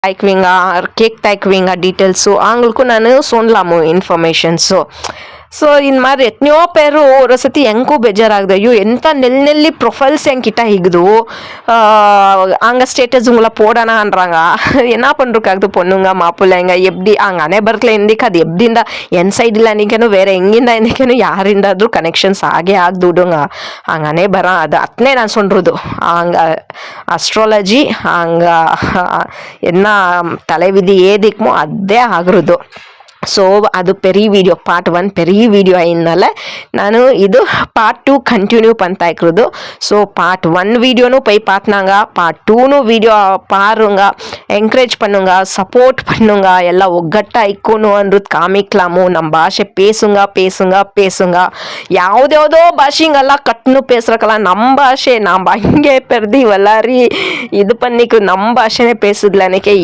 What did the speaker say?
டைக்குவீங்க cake டைக்குவீங்க details அவங்களுக்கும் நான் சொன்னலாமு informations so இந்த மாதிரி எத்தனையோ பேರು ஒரு ಸತಿ ಹೆಂಗೂ ಬೇಜಾರಾಗಿದೆ ஐயோ ఎంత நெல்லி ப்ரொஃபைல்ஸ் என்கிட்ட இருக்குது அங்கே ஸ்டேட்டஸுங்களை போடணான்றாங்க என்ன பண்ணுறக்காகுது பொண்ணுங்க மாப்பிள்ளைங்க எப்படி அங்கே ಹಣೆ ಬರಕಲೆ ಎಂದಿಕ್ಕೆ ಅದು ಎಬ್ದಿಂದ ಎನ್ ಸೈಡಿಲ್ಲ ಅಂದಿಕೇನು ಬೇರೆ ಹೆಂಗಿಂದ ಎಂದಿಕೇನು ಯಾರಿಂದಾದ್ರೂ ಕನೆಕ್ಷನ್ಸ್ ಆಗೇ ಆಗ್ದುಡುங்க ಹಂಗನೇ ಬರ ಅದು ಅತ್ನೇ ನಾನು சொல்றது அங்கே அஸ்ட்ராலஜி அங்கே என்ன தலைவிதி ஏதிக்குமோ அதே ஆகுறது ஸோ ಅದು பெரிய வீடியோ பார்ட் 1 பெரிய வீடியோ ஆயினால நான் இது பார்ட் 2 கண்டினியூ பண்ணிட்டா இருக்கிறது ஸோ பார்ட் 1 வீடியோனு போய் பார்த்தாங்க பார்ட் 2 வீடியோ பாருங்க என்கரேஜ் பண்ணுங்க சப்போர்ட் பண்ணுங்க எல்லாம் ಒಗ್ಗಟ್ಟಾ ಇಕ್ಕೋನು ಅನ್ನೋದು ಕಾಮಿಕ್ಲಾಮು ನಮ್ಮ ಭಾಷೆ பேசுங்க ಯಾವುದ್ಯಾವುದೋ ಭಾಷೆಂಗೆಲ್ಲ ಕಟ್ನು பேசுறக்கல நம்ம ಭಾಷೆ நாம் அங்கே பெருதி வல்லாரி இது பண்ணிக்கு நம்ம ಭಾಷೆನೇ பேசுதல எனக்கு